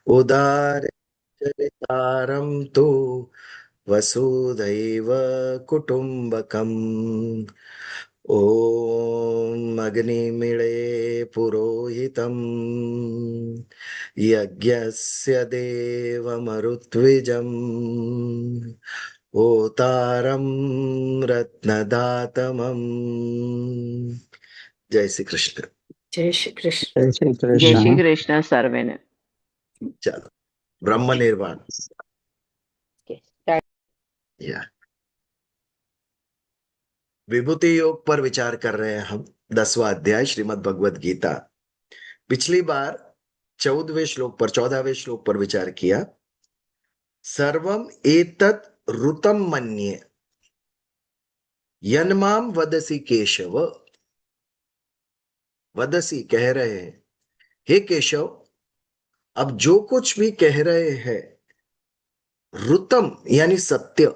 उदार चरितारं तु वसुधैव कुटुम्बकम्। ॐ अग्निमीळे पुरोहितम् यज्ञस्य देवमरुत्विजम् होतारं रत्नदातमम्। जय श्री कृष्ण। जय श्री कृष्ण। जय श्री जय श्री कृष्ण। कृष्ण सर्वेने। चलो, ब्रह्म निर्वाण या विभूति योग पर विचार कर रहे हैं हम। 10वां अध्याय श्रीमद् भगवद गीता। पिछली बार 14वें श्लोक पर विचार किया। सर्वम एतत् ऋतम मन्ये यन्माम वदसी केशव। वदसी कह रहे हैं, हे केशव, अब जो कुछ भी कह रहे हैं ऋतम यानी सत्य,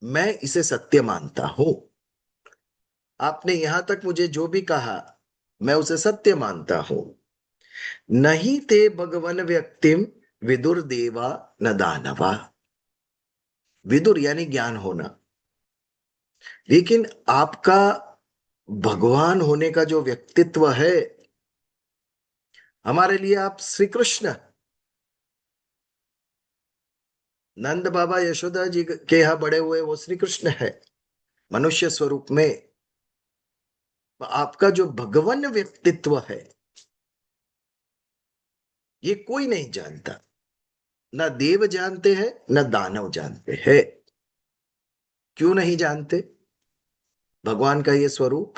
मैं इसे सत्य मानता हूं। आपने यहां तक मुझे जो भी कहा मैं उसे सत्य मानता हूं। नहीं ते भगवन व्यक्तिम विदुर देवा न दानवा। विदुर यानी ज्ञान होना, लेकिन आपका भगवान होने का जो व्यक्तित्व है, हमारे लिए आप श्री कृष्ण। नंद बाबा यशोदा जी के यहां बड़े हुए वो श्री कृष्ण है मनुष्य स्वरूप में। आपका जो भगवान व्यक्तित्व है ये कोई नहीं जानता। ना देव जानते हैं ना दानव जानते हैं। क्यों नहीं जानते भगवान का ये स्वरूप?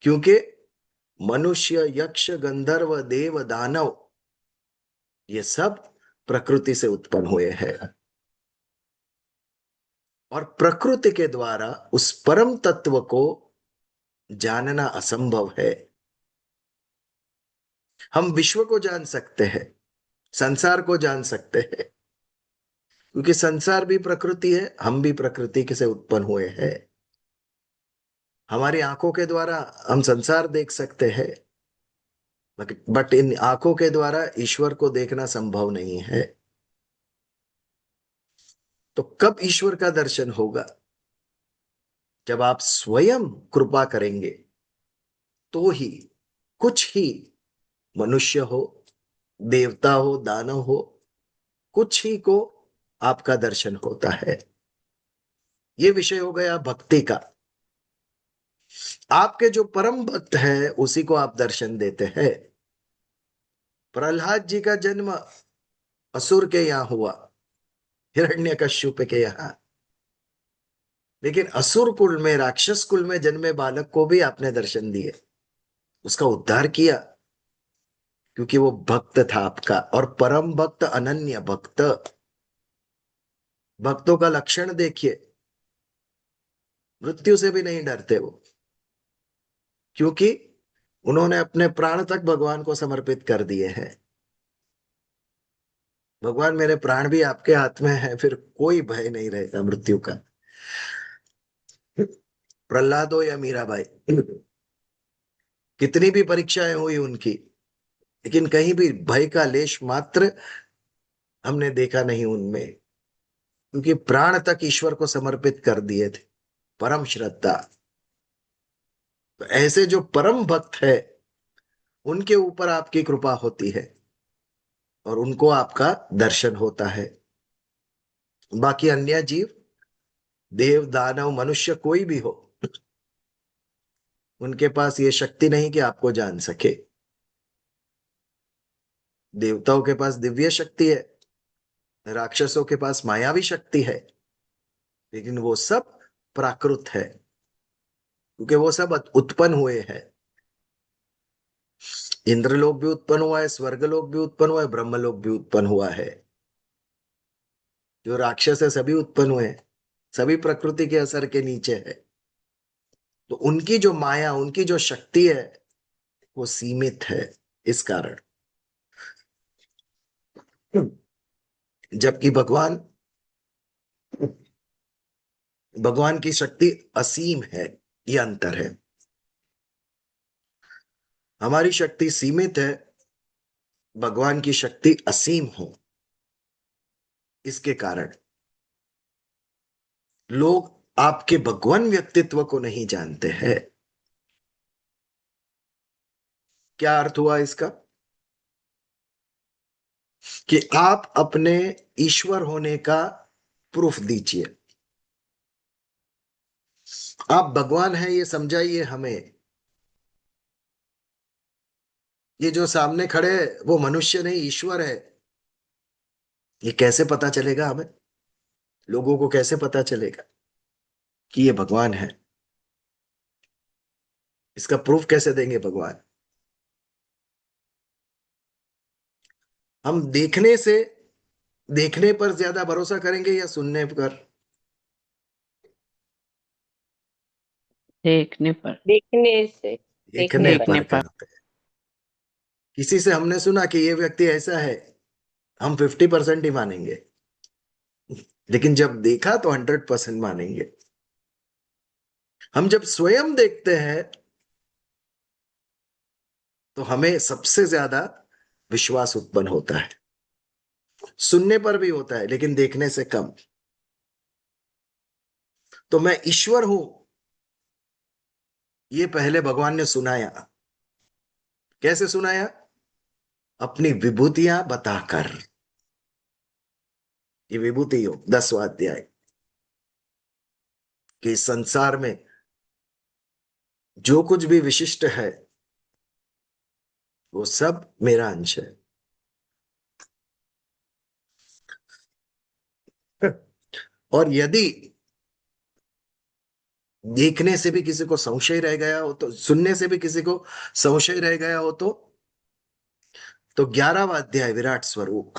क्योंकि मनुष्य यक्ष गंधर्व देव दानव ये सब प्रकृति से उत्पन्न हुए हैं, और प्रकृति के द्वारा उस परम तत्व को जानना असंभव है। हम विश्व को जान सकते हैं, संसार को जान सकते हैं, क्योंकि संसार भी प्रकृति है, हम भी प्रकृति से उत्पन्न हुए हैं। हमारी आंखों के द्वारा हम संसार देख सकते हैं, बट इन आंखों के द्वारा ईश्वर को देखना संभव नहीं है। तो कब ईश्वर का दर्शन होगा? जब आप स्वयं कृपा करेंगे तो ही, कुछ ही, मनुष्य हो देवता हो दानव हो, कुछ ही को आपका दर्शन होता है। ये विषय हो गया भक्ति का। आपके जो परम भक्त है उसी को आप दर्शन देते हैं। प्रहलाद जी का जन्म असुर के यहां हुआ, हिरण्यकश्यप के यहां, लेकिन असुर कुल में, राक्षस कुल में जन्मे बालक को भी आपने दर्शन दिए, उसका उद्धार किया, क्योंकि वो भक्त था आपका। और परम भक्त, अनन्य भक्त, भक्तों का लक्षण देखिए, मृत्यु से भी नहीं डरते वो, क्योंकि उन्होंने अपने प्राण तक भगवान को समर्पित कर दिए हैं। भगवान मेरे प्राण भी आपके हाथ में है, फिर कोई भय नहीं रहेगा मृत्यु का। प्रहलाद हो या मीराबाई, कितनी भी परीक्षाएं हुई उनकी, लेकिन कहीं भी भय का लेश मात्र हमने देखा नहीं उनमें, क्योंकि प्राण तक ईश्वर को समर्पित कर दिए थे। परम श्रद्धा। तो ऐसे जो परम भक्त है उनके ऊपर आपकी कृपा होती है और उनको आपका दर्शन होता है। बाकी अन्य जीव, देव दानव मनुष्य कोई भी हो, उनके पास ये शक्ति नहीं कि आपको जान सके। देवताओं के पास दिव्य शक्ति है, राक्षसों के पास मायावी शक्ति है, लेकिन वो सब प्राकृत है, क्योंकि वो सब उत्पन्न हुए हैं। इंद्रलोक भी उत्पन्न हुआ है, स्वर्गलोक भी उत्पन्न हुआ है, ब्रह्मलोक भी उत्पन्न हुआ है। जो राक्षस है सभी उत्पन्न हुए हैं, सभी प्रकृति के असर के नीचे है। तो उनकी जो माया, उनकी जो शक्ति है वो सीमित है, इस कारण। जबकि भगवान, भगवान की शक्ति असीम है, ये अंतर है। हमारी शक्ति सीमित है, भगवान की शक्ति असीम हो, इसके कारण लोग आपके भगवान व्यक्तित्व को नहीं जानते हैं। क्या अर्थ हुआ इसका? कि आप अपने ईश्वर होने का प्रूफ दीजिए। आप भगवान हैं ये समझाइए हमें। ये जो सामने खड़े हैं, वो मनुष्य नहीं ईश्वर है। ये कैसे पता चलेगा हमें? लोगों को कैसे पता चलेगा कि ये भगवान है? इसका प्रूफ कैसे देंगे भगवान? हम देखने पर ज्यादा भरोसा करेंगे या सुनने पर? देखने पर। देखने से। देखने देखने पर पर। करते हैं। किसी से हमने सुना कि ये व्यक्ति ऐसा है, हम 50% ही मानेंगे, लेकिन जब देखा तो 100% मानेंगे। हम जब स्वयं देखते हैं तो हमें सबसे ज्यादा विश्वास उत्पन्न होता है। सुनने पर भी होता है, लेकिन देखने से कम। तो मैं ईश्वर हूं, ये पहले भगवान ने सुनाया। कैसे सुनाया? अपनी विभूतियां बताकर। ये विभूति योग 10वां अध्याय, कि इस संसार में जो कुछ भी विशिष्ट है वो सब मेरा अंश है। और यदि देखने से भी किसी को संशय रह गया हो, तो सुनने से भी किसी को संशय रह गया हो, तो 11वां अध्याय विराट स्वरूप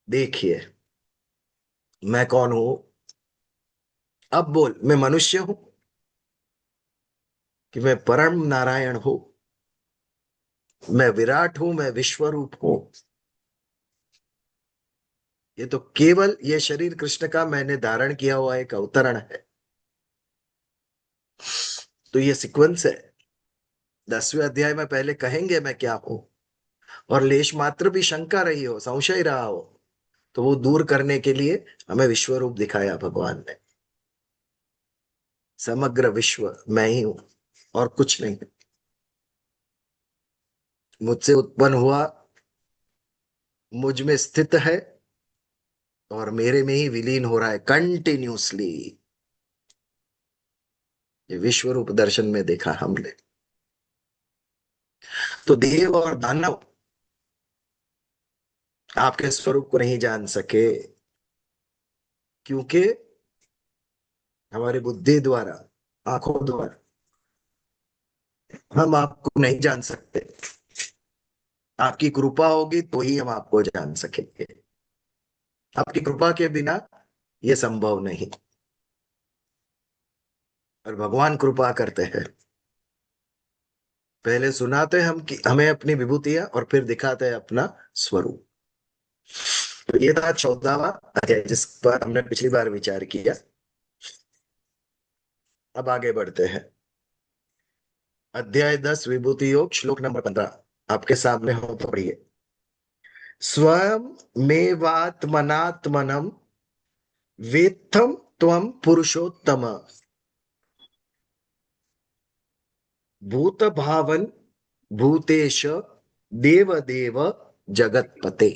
देखिए। मैं कौन हूं? अब बोल, मैं मनुष्य हूं कि मैं परम नारायण हूं? मैं विराट हूं, मैं विश्वरूप हूं। ये तो केवल ये शरीर कृष्ण का मैंने धारण किया हुआ एक अवतरण है। तो ये सीक्वेंस है। 10वें अध्याय में पहले कहेंगे मैं क्या हूं, और लेश मात्र भी शंका रही हो, संशय रहा हो, तो वो दूर करने के लिए हमें विश्वरूप दिखाया भगवान ने। समग्र विश्व मैं ही हूं और कुछ नहीं। मुझसे उत्पन्न हुआ, मुझ में स्थित है, और मेरे में ही विलीन हो रहा है कंटिन्यूसली। ये विश्व रूप दर्शन में देखा हमने। तो देव और दानव आपके स्वरूप को नहीं जान सके, क्योंकि हमारी बुद्धि द्वारा, आंखों द्वारा हम आपको नहीं जान सकते। आपकी कृपा होगी तो ही हम आपको जान सकेंगे। आपकी कृपा के बिना यह संभव नहीं। और भगवान कृपा करते हैं, पहले सुनाते हैं हम कि हमें अपनी विभूतियां, और फिर दिखाते हैं अपना स्वरूप। तो ये था 14वां अध्याय, जिस पर हमने पिछली बार विचार किया। अब आगे बढ़ते हैं। अध्याय 10 विभूति योग, श्लोक नंबर 15 आपके सामने हो तो पढ़िए। स्वयं मेवात्मनात्मनम वेत्थम त्वम पुरुषोत्तम, भूत भावन भूतेश देव देव जगतपते।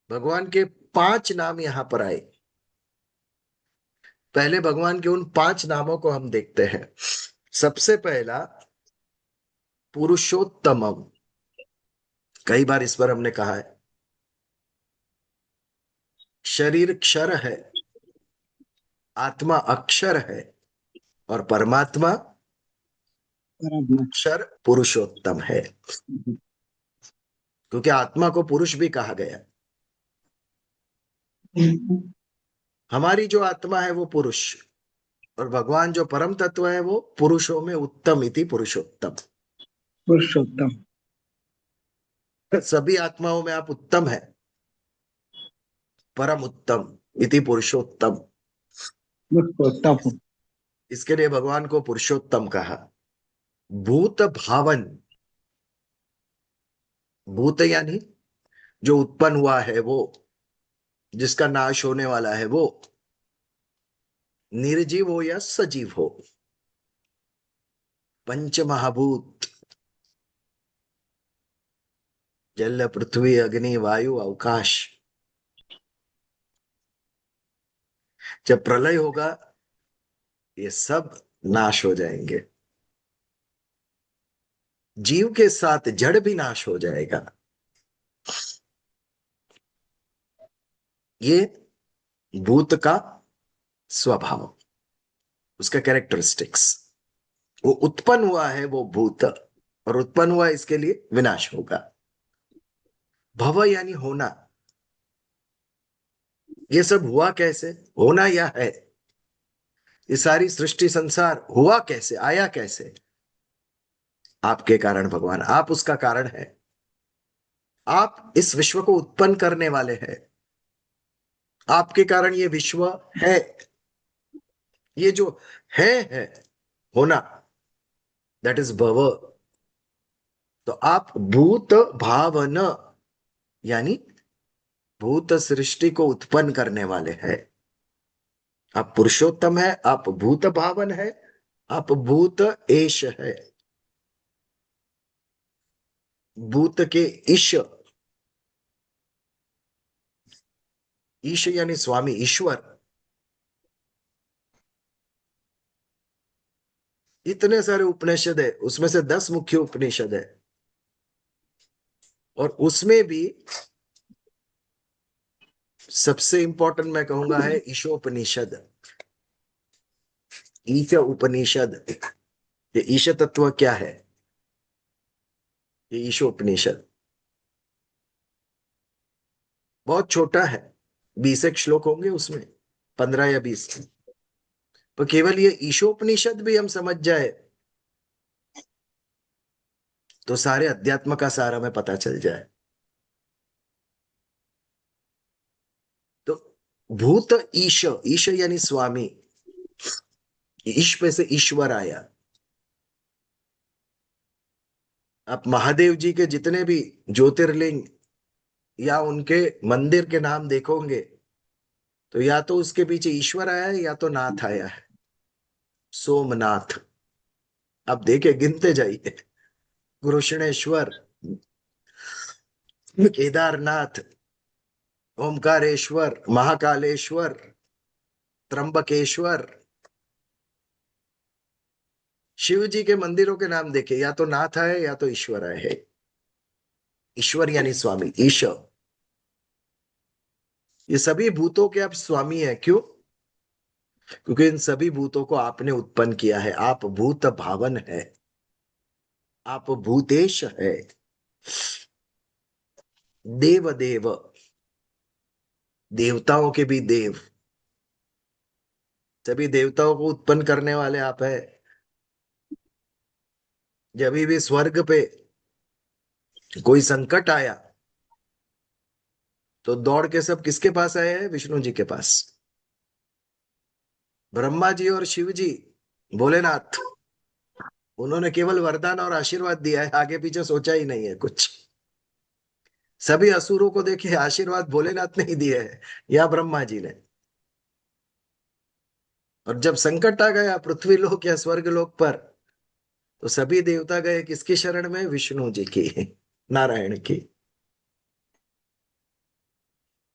भगवान के 5 नाम यहां पर आए। पहले भगवान के उन 5 नामों को हम देखते हैं। सबसे पहला पुरुषोत्तमम। कई बार इस पर हमने कहा है। शरीर क्षर है, आत्मा अक्षर है, और परमात्मा अक्षर पुरुषोत्तम है। क्योंकि आत्मा को पुरुष भी कहा गया। हमारी जो आत्मा है वो पुरुष, और भगवान जो परम तत्व है वो पुरुषों में उत्तम इति पुरुषोत्तम। पुरुषोत्तम। सभी आत्माओं में आप उत्तम है, परम उत्तम इति पुरुषोत्तम। पुरुषोत्तम। इसके लिए भगवान को पुरुषोत्तम कहा। भूत भावन, भूत यानी जो उत्पन्न हुआ है वो, जिसका नाश होने वाला है वो, निर्जीव हो या सजीव हो, पंच महाभूत, जल पृथ्वी अग्नि वायु अवकाश, जब प्रलय होगा ये सब नाश हो जाएंगे। जीव के साथ जड़ भी नाश हो जाएगा। ये भूत का स्वभाव, उसका कैरेक्टरिस्टिक्स। वो उत्पन्न हुआ है वो भूत, और उत्पन्न हुआ इसके लिए विनाश होगा। भव यानी होना। ये सब हुआ कैसे, होना या है, ये सारी सृष्टि संसार हुआ कैसे, आया कैसे? आपके कारण भगवान, आप उसका कारण है। आप इस विश्व को उत्पन्न करने वाले हैं। आपके कारण ये विश्व है। ये जो है होना, दैट इज भव। तो आप भूत भावन यानी भूत सृष्टि को उत्पन्न करने वाले हैं। आप पुरुषोत्तम है, आप भूत भावन है, आप भूत एश है। भूत के ईश, ईश यानी स्वामी, ईश्वर। इतने सारे उपनिषद है, उसमें से 10 मुख्य उपनिषद है, और उसमें भी सबसे इंपॉर्टेंट मैं कहूंगा है ईशोपनिषद। ईश उपनिषद, ये ईश तत्व क्या है? ये ईशोपनिषद बहुत छोटा है, 20 एक श्लोक होंगे उसमें, 15 या 20। तो केवल ये ईशोपनिषद भी हम समझ जाए तो सारे अध्यात्म का सार हमें पता चल जाए। तो भूत ईश, ईश यानी स्वामी, ईश पे से ईश्वर आया। आप महादेव जी के जितने भी ज्योतिर्लिंग या उनके मंदिर के नाम देखोगे तो या तो उसके पीछे ईश्वर आया है या तो नाथ आया है। सोमनाथ, आप देखे गिनते जाइए, कृष्णेश्वर, केदारनाथ, ओमकारेश्वर, महाकालेश्वर, त्र्यंबकेश्वर। शिव जी के मंदिरों के नाम देखे, या तो नाथ आए या तो ईश्वर आए है। ईश्वर यानी स्वामी, ईश। ये सभी भूतों के आप स्वामी है, क्यों? क्योंकि इन सभी भूतों को आपने उत्पन्न किया है। आप भूत भावन है, आप भूतेश है। देव देव, देवताओं के भी देव, सभी देवताओं को उत्पन्न करने वाले आप है। जब भी स्वर्ग पे कोई संकट आया तो दौड़ के सब किसके पास आए हैं? विष्णु जी के पास। ब्रह्मा जी और शिव जी, भोलेनाथ, उन्होंने केवल वरदान और आशीर्वाद दिया है, आगे पीछे सोचा ही नहीं है कुछ। सभी असुरों को देखिए, आशीर्वाद भोलेनाथ ने ही दिए है या ब्रह्मा जी ने। और जब संकट आ गया पृथ्वी लोक या स्वर्ग लोक पर, तो सभी देवता गए किसकी शरण में? विष्णु जी की, नारायण की।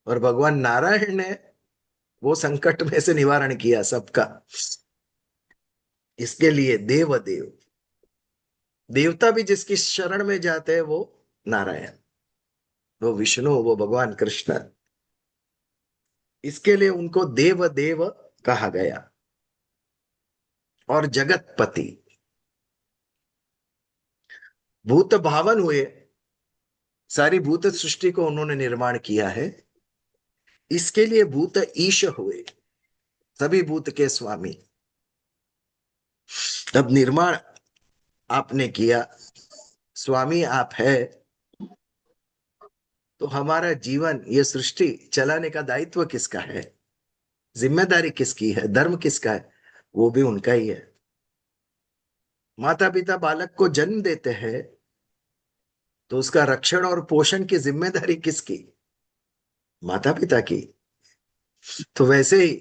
और भगवान नारायण ने वो संकट में से निवारण किया सबका। इसके लिए देव देव, देवता भी जिसकी शरण में जाते हैं वो नारायण, वो विष्णु, वो भगवान कृष्ण। इसके लिए उनको देव देव कहा गया। और जगतपति, भूत भावन हुए, सारी भूत सृष्टि को उन्होंने निर्माण किया है। इसके लिए भूत ईश हुए, सभी भूत के स्वामी। तब निर्माण आपने किया, स्वामी आप है, तो हमारा जीवन, ये सृष्टि चलाने का दायित्व किसका है? जिम्मेदारी किसकी है? धर्म किसका है? वो भी उनका ही है। माता पिता बालक को जन्म देते हैं तो उसका रक्षण और पोषण की जिम्मेदारी किसकी? माता पिता की। तो वैसे ही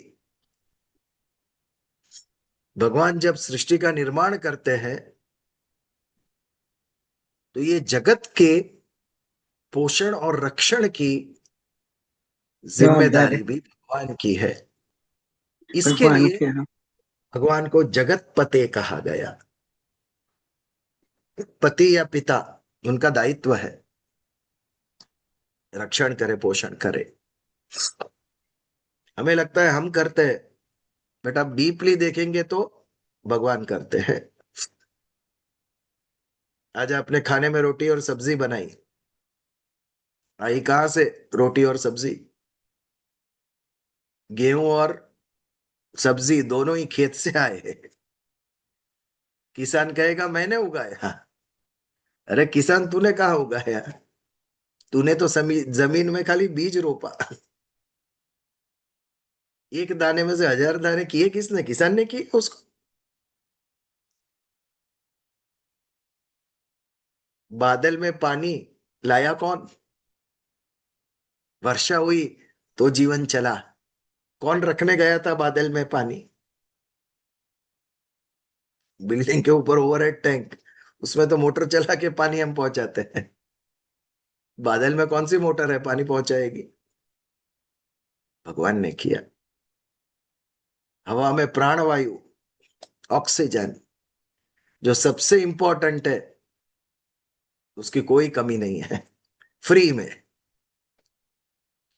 भगवान जब सृष्टि का निर्माण करते हैं तो ये जगत के पोषण और रक्षण की जवाबदारी जिम्मेदारी भी भगवान की है। इसके भगवान लिए की है। भगवान को जगत पते कहा गया। पति या पिता, उनका दायित्व है रक्षण करे, पोषण करे। हमें लगता है हम करते हैं, बट आप डीपली देखेंगे तो भगवान करते हैं। आज आपने खाने में रोटी और सब्जी बनाई, आई कहां से? रोटी और सब्जी। गेहूं और सब्जी दोनों ही खेत से आए हैं। किसान कहेगा मैंने उगाया। अरे किसान, तूने कहा उगाया? तूने तो जमीन में खाली बीज रोपा। एक दाने में से हजार दाने किए किसने? किसान ने किए उसको। बादल में पानी लाया कौन? वर्षा हुई तो जीवन चला। कौन रखने गया था बादल में पानी? बिल्डिंग के ऊपर ओवरहेड टैंक, उसमें तो मोटर चला के पानी हम पहुंचाते हैं। बादल में कौन सी मोटर है पानी पहुंचाएगी? भगवान ने किया। हवा में प्राणवायु, ऑक्सीजन, जो सबसे इंपॉर्टेंट है, उसकी कोई कमी नहीं है, फ्री में।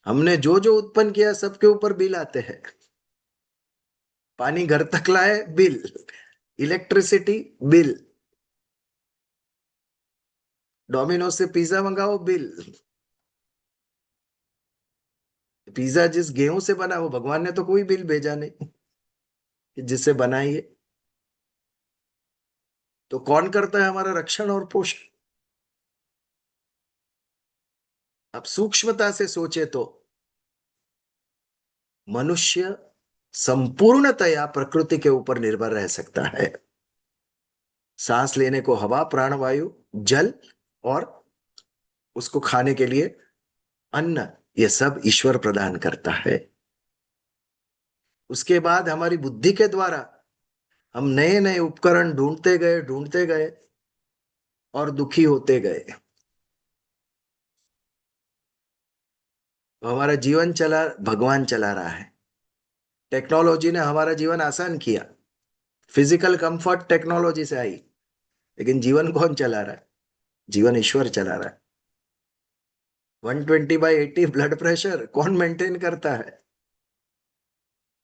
हमने जो जो उत्पन्न किया सबके ऊपर बिल आते हैं। पानी घर तक लाए, बिल। Electricity, bill. डोमिनोज से पिज्जा मंगाओ, बिल। पिज्जा जिस गेहूं से बना, वो भगवान ने तो कोई बिल भेजा नहीं कि जिससे बनाइए। तो कौन करता है हमारा रक्षण और पोषण? अब सूक्ष्मता से सोचे तो मनुष्य संपूर्णतया प्रकृति के ऊपर निर्भर रह सकता है। सांस लेने को हवा, प्राणवायु, जल, और उसको खाने के लिए अन्न, ये सब ईश्वर प्रदान करता है। उसके बाद हमारी बुद्धि के द्वारा हम नए नए उपकरण ढूंढते गए और दुखी होते गए। तो हमारा जीवन चला, भगवान चला रहा है। टेक्नोलॉजी ने हमारा जीवन आसान किया। फिजिकल कंफर्ट टेक्नोलॉजी से आई, लेकिन जीवन कौन चला रहा है? जीवन ईश्वर चला रहा है। 120/80 ब्लड प्रेशर कौन मेंटेन करता है?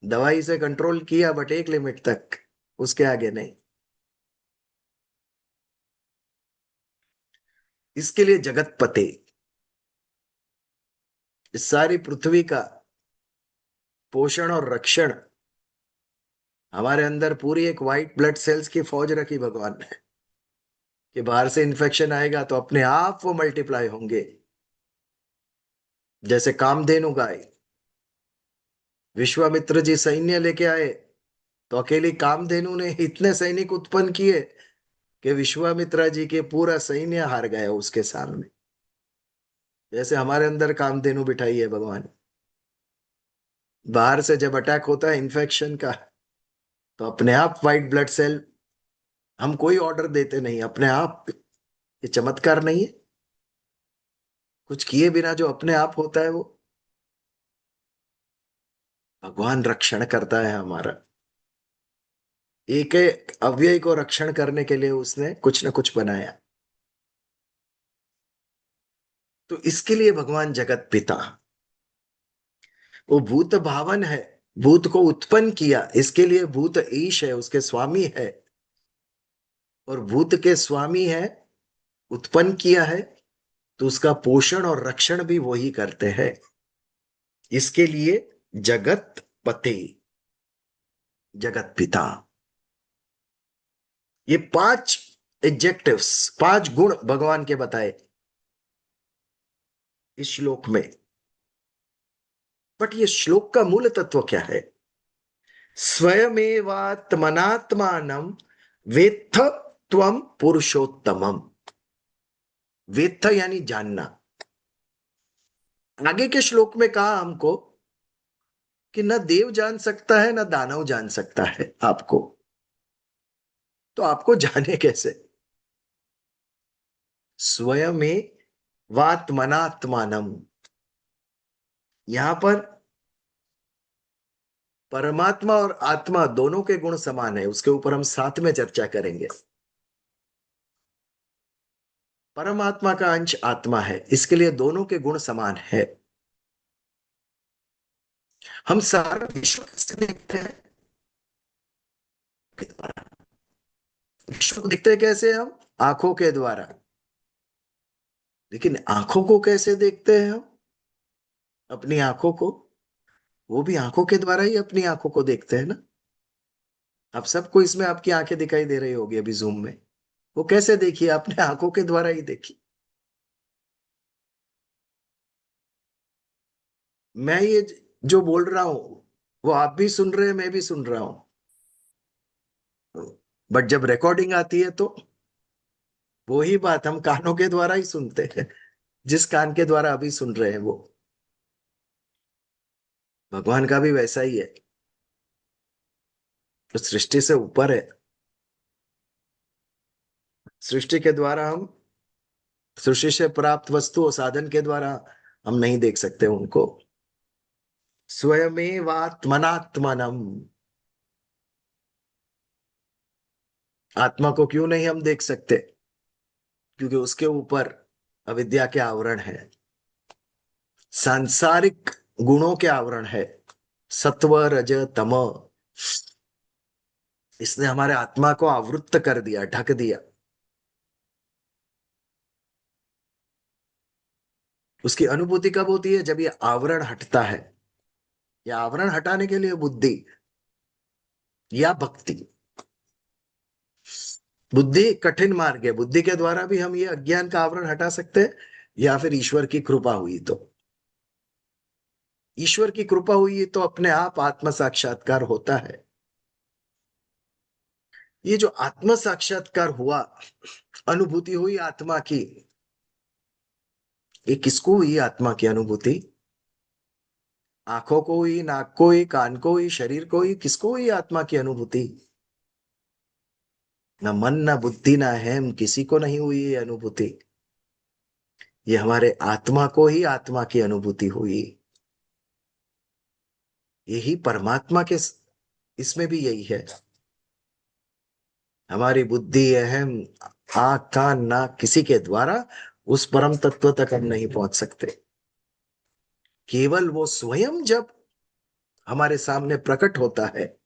दवाई से कंट्रोल किया, बट एक लिमिट तक, उसके आगे नहीं। इसके लिए जगत पते, इस सारी पृथ्वी का पोषण और रक्षण, हमारे अंदर पूरी एक व्हाइट ब्लड सेल्स की फौज रखी भगवान ने, कि बाहर से इन्फेक्शन आएगा तो अपने आप वो मल्टीप्लाई होंगे। जैसे कामधेनु गाय, विश्वामित्र जी सैन्य लेके आए तो अकेली कामधेनु ने इतने सैनिक उत्पन्न किए कि विश्वामित्रा जी के पूरा सैन्य हार गया उसके सामने। जैसे हमारे अंदर कामधेनु बिठाई है भगवान। बाहर से जब अटैक होता है इन्फेक्शन का, तो अपने आप व्हाइट ब्लड सेल, हम कोई ऑर्डर देते नहीं, अपने आप। ये चमत्कार नहीं है? कुछ किए बिना जो अपने आप होता है, वो भगवान रक्षण करता है हमारा। एक एक अव्यय को रक्षण करने के लिए उसने कुछ न कुछ बनाया। तो इसके लिए भगवान जगत पिता, वो भूत भावन है। भूत को उत्पन्न किया, इसके लिए भूत ईश है, उसके स्वामी है। और भूत के स्वामी है, उत्पन्न किया है, तो उसका पोषण और रक्षण भी वही करते हैं। इसके लिए जगत पते, जगत पिता। ये 5 एडजेक्टिव्स, 5 गुण भगवान के बताए इस श्लोक में। बट ये श्लोक का मूल तत्व क्या है? स्वयमेवात्मनात्मानं वेत्थ त्वम पुरुषोत्तमम। वेत्थ यानी जानना। आगे के श्लोक में कहा हमको कि न देव जान सकता है न दानव जान सकता है आपको। तो आपको जाने कैसे? स्वयं वात्मनात्मानम। यहां पर परमात्मा और आत्मा दोनों के गुण समान है, उसके ऊपर हम साथ में चर्चा करेंगे। परमात्मा का अंश आत्मा है, इसके लिए दोनों के गुण समान है। हम सारा विश्व कैसे देखते हैं? विश्व को देखते हैं कैसे हम? आंखों के द्वारा। लेकिन आंखों को कैसे देखते हैं हम? अपनी आंखों को। वो भी आंखों के द्वारा ही अपनी आंखों को देखते हैं ना। अब सबको इसमें आपकी आंखें दिखाई दे रही होगी अभी जूम में। वो कैसे देखिए? अपने आंखों के द्वारा ही देखिए। मैं ये जो बोल रहा हूं वो आप भी सुन रहे हैं, मैं भी सुन रहा हूं। बट जब रिकॉर्डिंग आती है तो वो ही बात हम कानों के द्वारा ही सुनते हैं। जिस कान के द्वारा अभी सुन रहे हैं वो। भगवान का भी वैसा ही है। तो सृष्टि से ऊपर है। सृष्टि के द्वारा हम, सृष्टि से प्राप्त वस्तु और साधन के द्वारा हम नहीं देख सकते उनको। स्वयमेवात्मनात्मनम। आत्मा को क्यों नहीं हम देख सकते? क्योंकि उसके ऊपर अविद्या के आवरण है, सांसारिक गुणों के आवरण है, सत्व रज तम। इसने हमारे आत्मा को आवृत्त कर दिया, ढक दिया। उसकी अनुभूति कब होती है? जब ये आवरण हटता है। या आवरण हटाने के लिए बुद्धि या भक्ति। बुद्धि कठिन मार्ग है, बुद्धि के द्वारा भी हम ये अज्ञान का आवरण हटा सकते हैं। या फिर ईश्वर की कृपा हुई तो। ईश्वर की कृपा हुई तो अपने आप आत्म साक्षात्कार होता है। ये जो आत्म साक्षात्कार हुआ, अनुभूति हुई आत्मा की, ये किसको हुई आत्मा की अनुभूति? आंखों को हुई, नाक को हुई, कान को हुई, शरीर को हुई? किसको हुई आत्मा की अनुभूति? न मन न बुद्धि न अहम, किसी को नहीं हुई ये अनुभूति। ये हमारे आत्मा को ही आत्मा की अनुभूति हुई। यही परमात्मा के इसमें भी यही है। हमारी बुद्धि अहम, आंख कान नाक, किसी के द्वारा उस परम तत्व तक हम नहीं पहुंच सकते। केवल वो स्वयं जब हमारे सामने प्रकट होता है,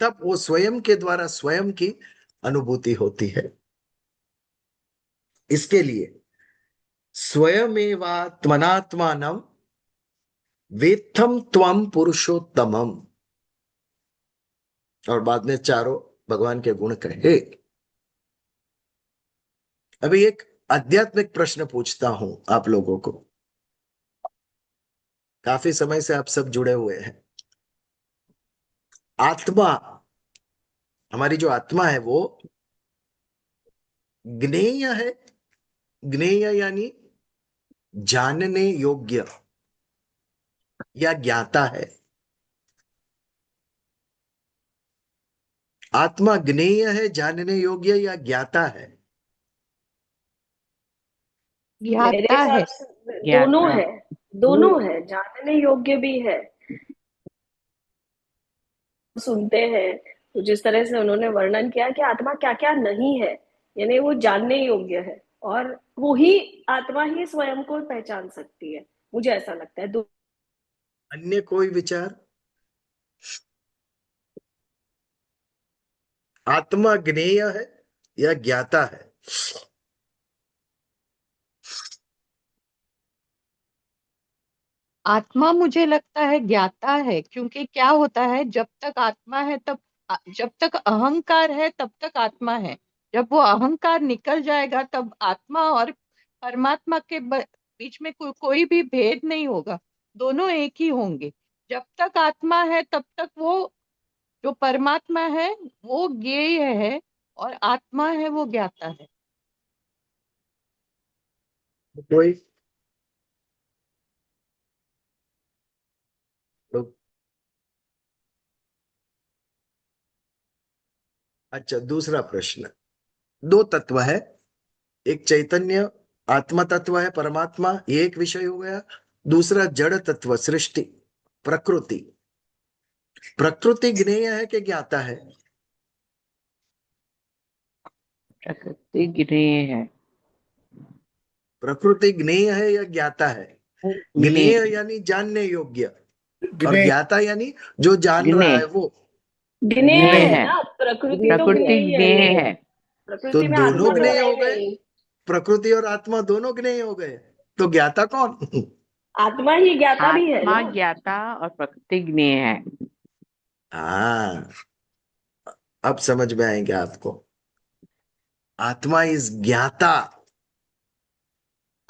तब वो स्वयं के द्वारा स्वयं की अनुभूति होती है। इसके लिए स्वयमेवात्मनात्मानम वेत्थम त्वम पुरुषोत्तमम। और बाद में चारों भगवान के गुण कहे। अभी एक आध्यात्मिक प्रश्न पूछता हूं आप लोगों को। काफी समय से आप सब जुड़े हुए हैं। आत्मा, हमारी जो आत्मा है वो ज्ञेय है। ज्ञेय यानी जानने योग्य या ज्ञाता है। आत्मा ज्ञेय है, जानने योग्य या ज्ञाता है? मेरे ज्ञाता हिसाब है। से दोनों ज्ञाता। है। दोनों है, जानने योग्य भी है। सुनते हैं तो जिस तरह से उन्होंने वर्णन किया कि आत्मा क्या क्या नहीं है, यानी वो जानने योग्य है। और वो ही आत्मा ही स्वयं को पहचान सकती है, मुझे ऐसा लगता है। अन्य कोई विचार? आत्मा ज्ञेय है या ज्ञाता है? आत्मा मुझे लगता है ज्ञाता है, क्योंकि क्या होता है, जब तक आत्मा है तब, जब तक अहंकार है तब तक आत्मा है। जब वो अहंकार निकल जाएगा तब आत्मा और परमात्मा के बीच में कोई भी भेद नहीं होगा। दोनों एक ही होंगे। जब तक आत्मा है तब तक वो जो परमात्मा है वो ज्ञेय है। और आत्मा है वो ज्ञाता है। कोई लोग। अच्छा, दूसरा प्रश्न। दो तत्व है, एक चैतन्य आत्मा तत्व है परमात्मा, ये एक विषय हो गया। दूसरा जड़ तत्व सृष्टि, प्रकृति। प्रकृति ज्ञेय है कि ज्ञाता है? प्रकृति ज्ञेय है। प्रकृति ज्ञेय है या ज्ञाता है? ज्ञेय। ज्ञेय यानी जानने योग्य, और ज्ञेय ज्ञाता यानी जो जान रहा ज्ञेय है वो। ज्ञेय ज्ञेय है है। ना, प्रकृति तो प्रकृति ज्ञेय है। ज्ञेय है। तो प्रकृति में दोनों आत्मा तो ज्ञेय है हो गए, नहीं। प्रकृति और आत्मा दोनों ज्ञेय हो गए, तो ज्ञाता कौन? आत्मा ही ज्ञाता भी है आत्मा ना। ज्ञाता और प्रकृति ज्ञेय है। हाँ, अब समझ में आएंगे आपको। आत्मा इज ज्ञाता,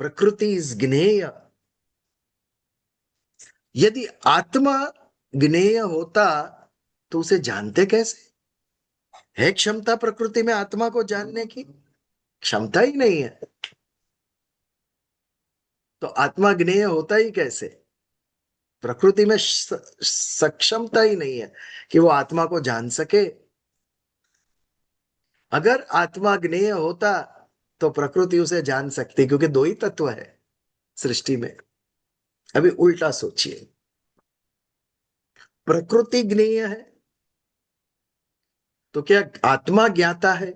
प्रकृति इज ज्ञेय। यदि आत्मा ज्ञेय होता तो उसे जानते कैसे? है क्षमता प्रकृति में आत्मा को जानने की? क्षमता ही नहीं है, तो आत्मा ज्ञेय होता ही कैसे? प्रकृति में सक्षमता ही नहीं है कि वो आत्मा को जान सके। अगर आत्मा ज्ञेय होता तो प्रकृति उसे जान सकती, क्योंकि दो ही तत्व है सृष्टि में। अभी उल्टा सोचिए, प्रकृति ज्ञेय है तो क्या आत्मा ज्ञाता है?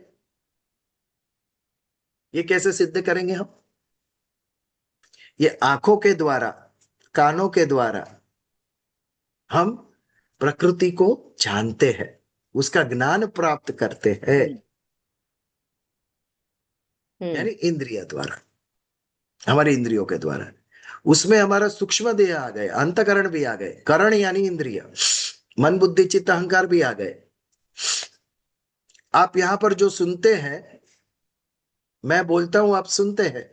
ये कैसे सिद्ध करेंगे हम? ये आंखों के द्वारा, कानों के द्वारा हम प्रकृति को जानते हैं, उसका ज्ञान प्राप्त करते हैं, यानी इंद्रिय द्वारा, हमारी इंद्रियों के द्वारा। उसमें हमारा सूक्ष्म देह आ गए, अंतकरण भी आ गए, करण यानी इंद्रिय, मन बुद्धि चित्त अहंकार भी आ गए। आप यहां पर जो सुनते हैं, मैं बोलता हूं आप सुनते हैं,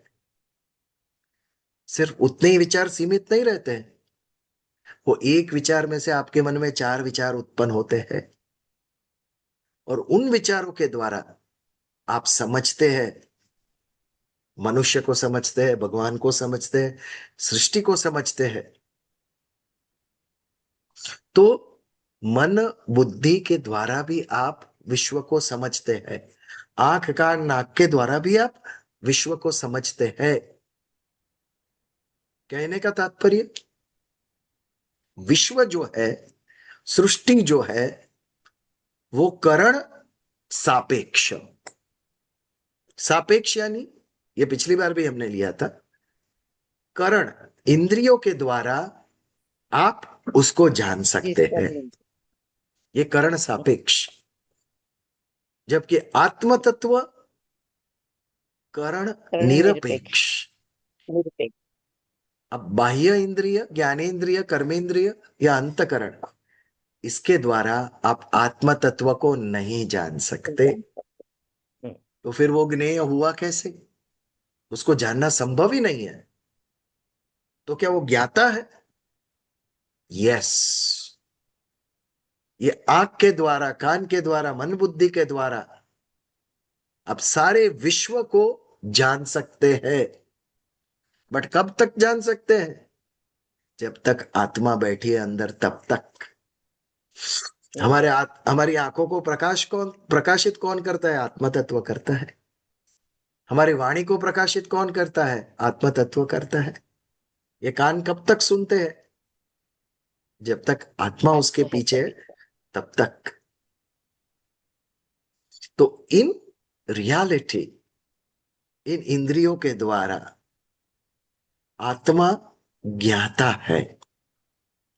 सिर्फ उतने ही विचार सीमित नहीं रहते हैं। वो एक विचार में से आपके मन में चार विचार उत्पन्न होते हैं, और उन विचारों के द्वारा आप समझते हैं, मनुष्य को समझते हैं, भगवान को समझते हैं, सृष्टि को समझते हैं। तो मन बुद्धि के द्वारा भी आप विश्व को समझते हैं, आंख कान नाक के द्वारा भी आप विश्व को समझते हैं। कहने का तात्पर्य, विश्व जो है, सृष्टि जो है, वो करण सापेक्ष। सापेक्ष यानी, ये पिछली बार भी हमने लिया था, करण इंद्रियों के द्वारा आप उसको जान सकते हैं, ये करण सापेक्ष। जबकि आत्म तत्व करण निरपेक्ष। निरपेक्ष। अब बाह्य इंद्रिय, ज्ञानेन्द्रिय, कर्मेंद्रिय या अंतकरण, इसके द्वारा आप आत्म तत्व को नहीं जान सकते। तो फिर वो ज्ञेय हुआ कैसे? उसको जानना संभव ही नहीं है। तो क्या वो ज्ञाता है? यस। ये आंख के द्वारा, कान के द्वारा, मन बुद्धि के द्वारा आप सारे विश्व को जान सकते हैं। बट कब तक जान सकते हैं? जब तक आत्मा बैठी है अंदर, तब तक। हमारी आंखों को प्रकाशित कौन करता है? आत्मा तत्व करता है। हमारी वाणी को प्रकाशित कौन करता है? आत्मा तत्व करता है। ये कान कब तक सुनते हैं? जब तक आत्मा उसके पीछे है, तब तक। तो इन रियलिटी, इन इंद्रियों के द्वारा आत्मा ज्ञाता है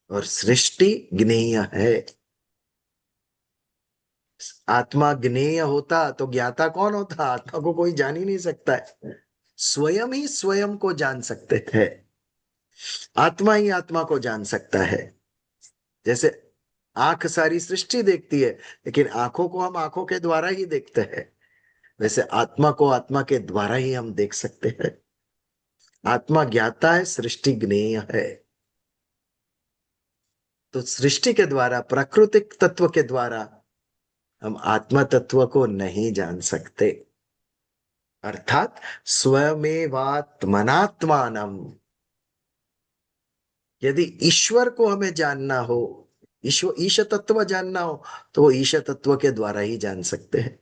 और सृष्टि ज्ञेय है। आत्मा ज्ञेय होता तो ज्ञाता कौन होता? आत्मा को कोई जान ही नहीं सकता है, स्वयं ही स्वयं को जान सकते थे। आत्मा ही आत्मा को जान सकता है। जैसे आंख सारी सृष्टि देखती है, लेकिन आंखों को हम आंखों के द्वारा ही देखते हैं, वैसे आत्मा को आत्मा के द्वारा ही हम देख सकते हैं। आत्मा ज्ञाता है, सृष्टि ज्ञेय है। तो सृष्टि के द्वारा, प्राकृतिक तत्व के द्वारा हम आत्म तत्व को नहीं जान सकते। अर्थात स्वयमेवात्मनात्मानम। यदि ईश्वर को हमें जानना हो, ईश तत्व जानना हो, तो वो ईश तत्व के द्वारा ही जान सकते हैं।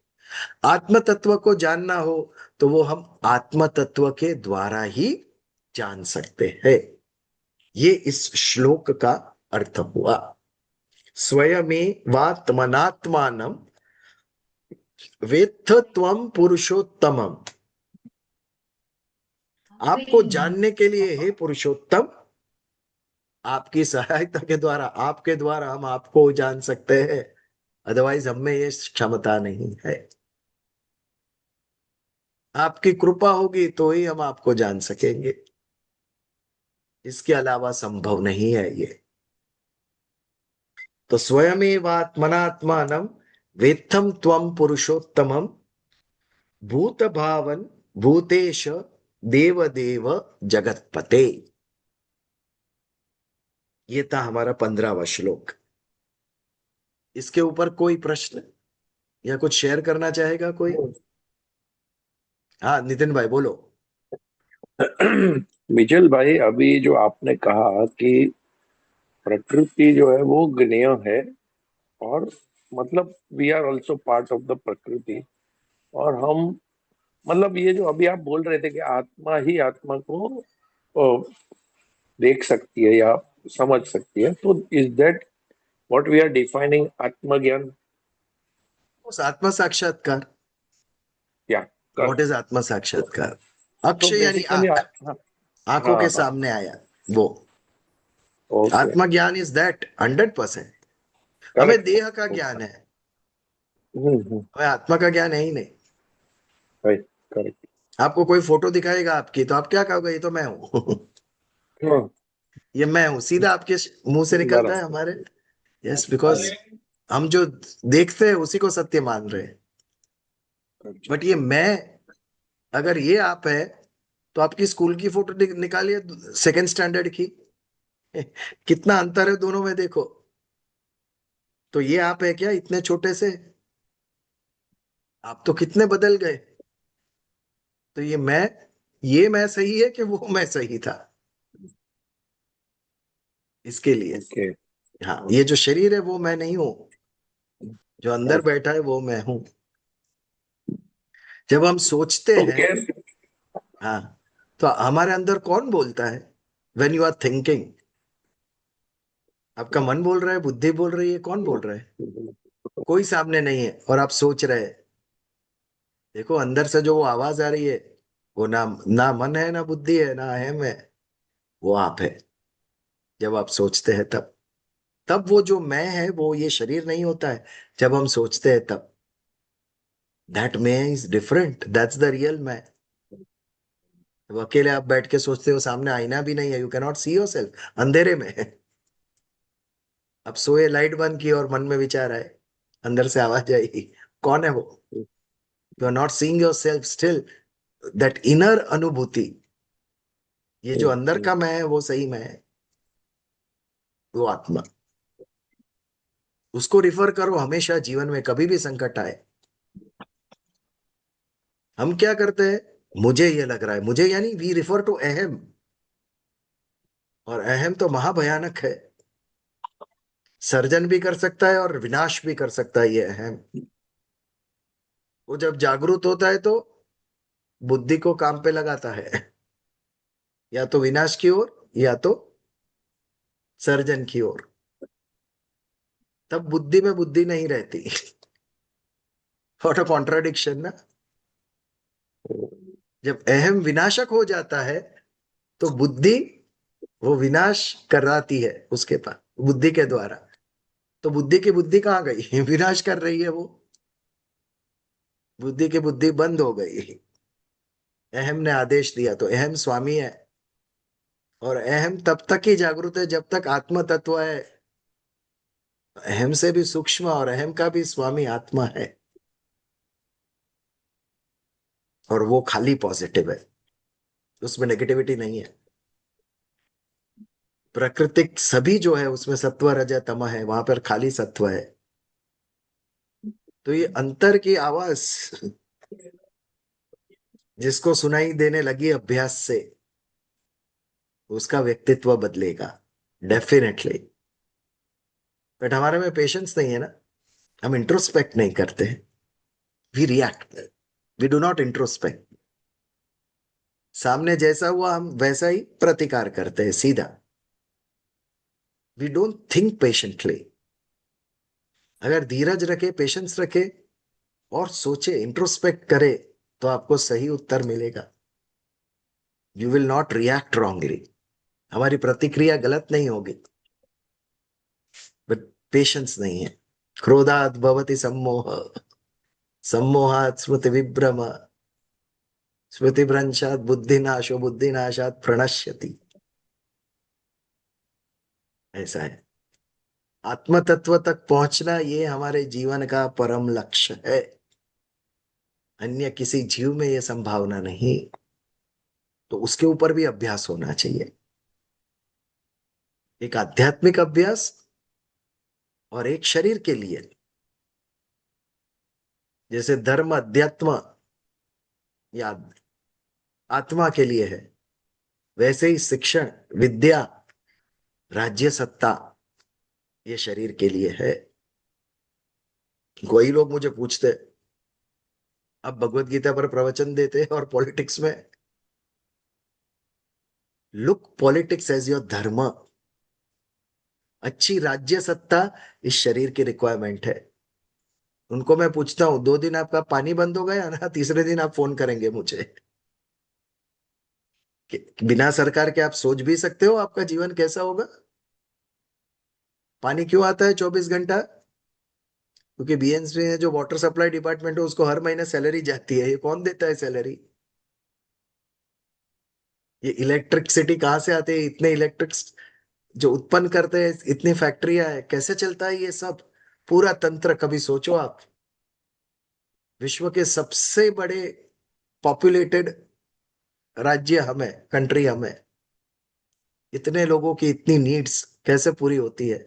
आत्म तत्व को जानना हो तो वो हम आत्म तत्व के द्वारा ही जान सकते हैं। ये इस श्लोक का अर्थ हुआ। स्वयमेवात्मनात्मानम वेत्थ त्वं पुरुषोत्तमम। आपको जानने के लिए, हे पुरुषोत्तम, आपकी सहायता के द्वारा, आपके द्वारा हम आपको जान सकते हैं। अदरवाइज हम में ये क्षमता नहीं है। आपकी कृपा होगी तो ही हम आपको जान सकेंगे, इसके अलावा संभव नहीं है ये। तो स्वयमेवात्मनात्मानं वेत्थम त्वं पुरुषोत्तमम भूत भावन भूतेश देवदेव जगतपते। ये था हमारा 15वां श्लोक। इसके ऊपर कोई प्रश्न या कुछ शेयर करना चाहेगा कोई? हाँ नितिन भाई बोलो। मिचेल भाई, अभी जो आपने कहा कि प्रकृति जो है वो ज्ञेय है, और मतलब we are also part of the प्रकृति, और हम, मतलब ये जो अभी आप बोल रहे थे कि आत्मा ही आत्मा को देख सकती है या समझ सकती है, तो is that what we are defining आत्मज्ञान? उस आत्म साक्षात्कार। या व्हाट करेक्ट। इज आत्म साक्षात्कार? तो अक्षय यानी बेसिकली आंख, हाँ आंखों के हाँ हाँ, सामने आया वो। ओके, आत्मज्ञान इज दैट 100%। हमें करेक्ट। देह का ज्ञान है, हम्म, हमें आत्मा का ज्ञान है ही नहीं। Right, correct. आपको कोई फोटो दिखाएगा आपकी, तो आप क्या कहोगे? ये तो मैं हूं। हाँ, ये मैं हूं, सीधा आपके मुंह से निकलता है बराबर। हमारे। यस, बिकॉज हम जो देखते हैं उसी को सत्य मान रहे हैं। अच्छा। बट ये मैं, अगर ये आप है, तो आपकी स्कूल की फोटो निकालिए, सेकंड स्टैंडर्ड की। कितना अंतर है दोनों में, देखो। तो ये आप है क्या इतने छोटे से? आप तो कितने बदल गए। तो ये मैं सही है कि वो मैं सही था? इसके लिए, ओके, हाँ, ये जो शरीर है वो मैं नहीं हूं, जो अंदर ओके। बैठा है वो मैं हूं। जब हम सोचते तो हैं, कैसे? हाँ, तो हमारे अंदर कौन बोलता है? व्हेन यू आर थिंकिंग, आपका मन बोल रहा है, बुद्धि बोल रही है, कौन बोल रहा है? कोई सामने नहीं है और आप सोच रहे हैं। देखो अंदर से जो वो आवाज आ रही है, वो ना ना मन है, ना बुद्धि है, ना अहम है, वो आप है। जब आप सोचते हैं तब, वो जो मैं है वो ये शरीर नहीं होता है। जब हम सोचते हैं तब, दैट मैं is different, that's the real मैं। जब अकेले आप बैठ के सोचते हो, सामने आईना भी नहीं है, you can not see your self, अंधेरे में है। अब सोए, लाइट बंद की और मन में विचार आए, अंदर से आवाज आई, कौन है वो? You are not seeing yourself still. That inner अनुभूति, ये जो अंदर का मैं है वो सही मैं है, वो आत्मा। उसको रिफर करो हमेशा जीवन में, कभी भी संकट आए। हम क्या करते हैं? मुझे ये लग रहा है, मुझे यानी वी रिफर टू अहम। और अहम तो महाभयानक है, सर्जन भी कर सकता है और विनाश भी कर सकता है ये अहम। वो जब जागरूक होता है तो बुद्धि को काम पे लगाता है, या तो विनाश की ओर, या तो सर्जन की ओर। तब बुद्धि में बुद्धि नहीं रहती। व्हाट अ कॉन्ट्राडिक्शन ना। जब अहम विनाशक हो जाता है, तो बुद्धि वो विनाश कराती है उसके पास, बुद्धि के द्वारा। तो बुद्धि की बुद्धि कहाँ गई? विनाश कर रही है वो। बुद्धि की बुद्धि बंद हो गई, अहम ने आदेश दिया। तो अहम स्वामी है, और अहम तब तक ही जागरूक है जब तक आत्म तत्व है। अहम से भी सूक्ष्म और अहम का भी स्वामी आत्मा है, और वो खाली पॉजिटिव है, उसमें नेगेटिविटी नहीं है। प्राकृतिक सभी जो है उसमें सत्व रज तम है, वहां पर खाली सत्व है। तो ये अंतर की आवाज जिसको सुनाई देने लगी अभ्यास से, उसका व्यक्तित्व बदलेगा डेफिनेटली। बट हमारे में पेशेंस नहीं है ना, हम इंट्रोस्पेक्ट नहीं करते हैं, we react, we do not introspect. सामने जैसा हुआ हम वैसा ही प्रतिकार करते हैं सीधा। We don't think patiently. अगर धीरज रखे, पेशेंस रखे और सोचे, इंट्रोस्पेक्ट करे, तो आपको सही उत्तर मिलेगा। You will not react wrongly, हमारी प्रतिक्रिया गलत नहीं होगी। बट पेशेंस नहीं है। क्रोधात भवति सम्मोह, सम्मोहात स्मृति विभ्रम, स्मृति भ्रंशात बुद्धिनाशो, बुद्धिनाशात प्रणश्यति। ऐसा है। आत्म तत्व तक पहुंचना ये हमारे जीवन का परम लक्ष्य है। अन्य किसी जीव में ये संभावना नहीं, तो उसके ऊपर भी अभ्यास होना चाहिए। एक आध्यात्मिक अभ्यास और एक शरीर के लिए। जैसे धर्म अध्यात्म या आत्मा के लिए है, वैसे ही शिक्षण, विद्या, राज्य सत्ता ये शरीर के लिए है। कोई लोग मुझे पूछते, अब भगवत गीता पर प्रवचन देते हैं और पॉलिटिक्स में, लुक पॉलिटिक्स एज योर धर्म। अच्छी राज्य सत्ता इस शरीर की रिक्वायरमेंट है। उनको मैं पूछता हूं, 2 दिन आपका पानी बंद हो गया ना, तीसरे दिन आप फोन करेंगे मुझे कि बिना सरकार के आप सोच भी सकते हो आपका जीवन कैसा होगा। पानी क्यों आता है 24 घंटा? क्योंकि बीएमसी में जो वाटर सप्लाई डिपार्टमेंट है उसको हर महीने सैलरी जाती है। ये कौन देता है सैलरी? ये इलेक्ट्रिसिटी कहाँ से आती है? इतने इलेक्ट्रिक जो उत्पन्न करते हैं, इतनी फैक्ट्रियां है, कैसे चलता है ये सब पूरा तंत्र? कभी सोचो आप। विश्व के सबसे बड़े पॉपुलेटेड राज्य हमें, कंट्री हमें, इतने लोगों की इतनी नीड्स कैसे पूरी होती है?